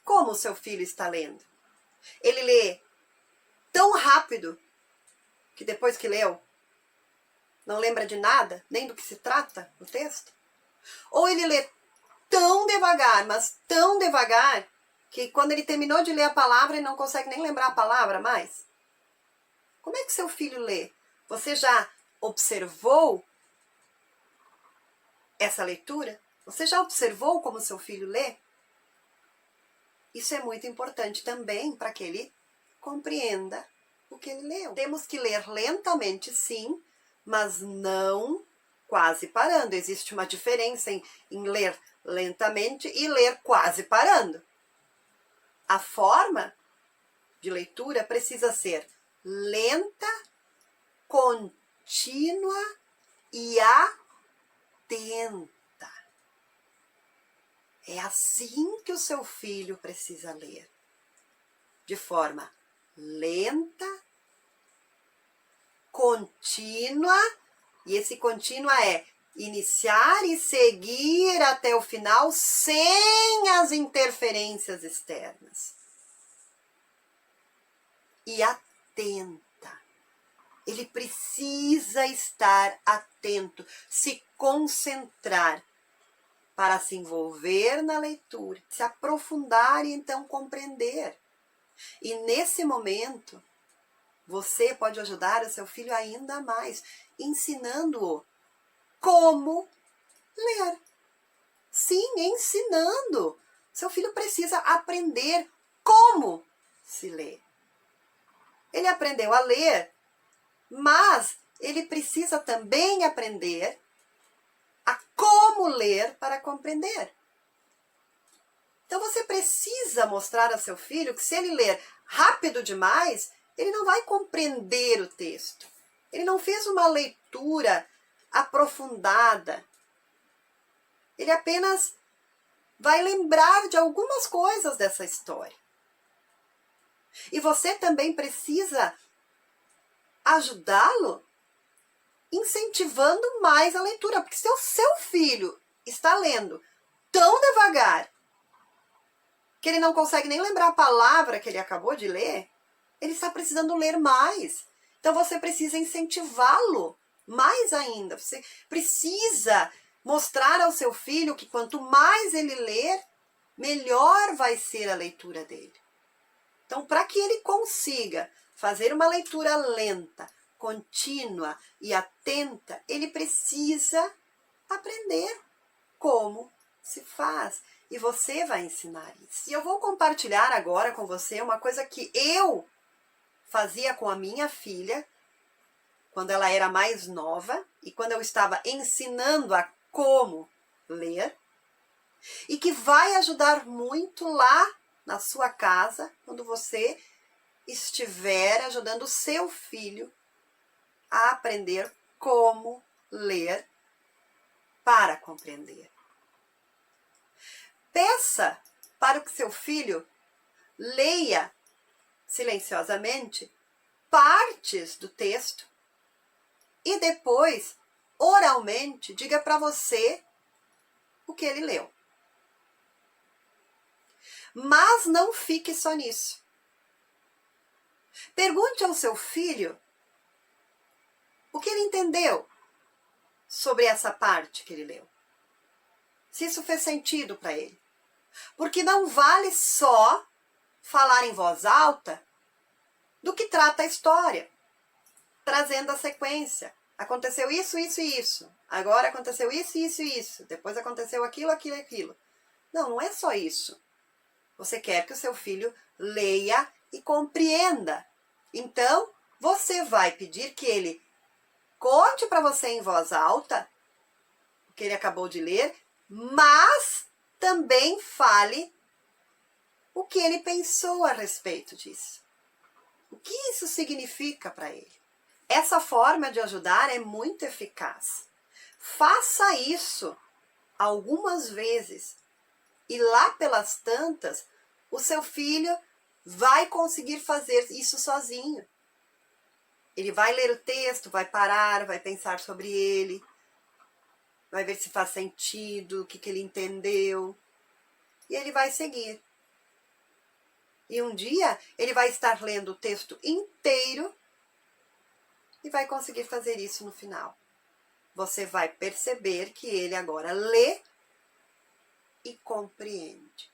como o seu filho está lendo. Ele lê tão rápido que depois que leu, não lembra de nada, nem do que se trata o texto? Ou ele lê tão devagar, mas tão devagar, que quando ele terminou de ler a palavra, ele não consegue nem lembrar a palavra mais? Como é que seu filho lê? Você já observou essa leitura? Você já observou como seu filho lê? Isso é muito importante também para que ele compreenda o que ele leu. Temos que ler lentamente, sim, mas não quase parando. Existe uma diferença em ler lentamente e ler quase parando. A forma de leitura precisa ser lenta, contínua e atenta. É assim que o seu filho precisa ler. De forma lenta, contínua, e esse contínua é iniciar e seguir até o final sem as interferências externas. E atenta. Ele precisa estar atento, se concentrar para se envolver na leitura, se aprofundar e então compreender. E nesse momento, você pode ajudar o seu filho ainda mais, ensinando-o como ler. Sim, ensinando. Seu filho precisa aprender como se lê. Ele aprendeu a ler, mas ele precisa também aprender a como ler para compreender. Então você precisa mostrar ao seu filho que se ele ler rápido demais, ele não vai compreender o texto. Ele não fez uma leitura aprofundada. Ele apenas vai lembrar de algumas coisas dessa história. E você também precisa ajudá-lo incentivando mais a leitura. Porque se o seu filho está lendo tão devagar que ele não consegue nem lembrar a palavra que ele acabou de ler, ele está precisando ler mais. Então você precisa incentivá-lo mais ainda. Você precisa mostrar ao seu filho que quanto mais ele ler, melhor vai ser a leitura dele. Então, para que ele consiga fazer uma leitura lenta, contínua e atenta, ele precisa aprender como se faz. E você vai ensinar isso. E eu vou compartilhar agora com você uma coisa que eu fazia com a minha filha quando ela era mais nova e quando eu estava ensinando a como ler, e que vai ajudar muito lá na sua casa quando você estiver ajudando o seu filho a aprender como ler para compreender. Peça para que seu filho leia silenciosamente partes do texto e depois, oralmente, diga para você o que ele leu. Mas não fique só nisso. Pergunte ao seu filho o que ele entendeu sobre essa parte que ele leu. Se isso fez sentido para ele. Porque não vale só falar em voz alta do que trata a história, trazendo a sequência. Aconteceu isso, isso e isso. Agora aconteceu isso, isso e isso. Depois aconteceu aquilo, aquilo e aquilo. Não, não é só isso. Você quer que o seu filho leia e compreenda. Então, você vai pedir que ele conte para você em voz alta o que ele acabou de ler, mas também fale o que ele pensou a respeito disso. O que isso significa para ele? Essa forma de ajudar é muito eficaz. Faça isso algumas vezes e lá pelas tantas, o seu filho vai conseguir fazer isso sozinho. Ele vai ler o texto, vai parar, vai pensar sobre ele, vai ver se faz sentido, o que ele entendeu, e ele vai seguir. E um dia ele vai estar lendo o texto inteiro e vai conseguir fazer isso no final. Você vai perceber que ele agora lê e compreende.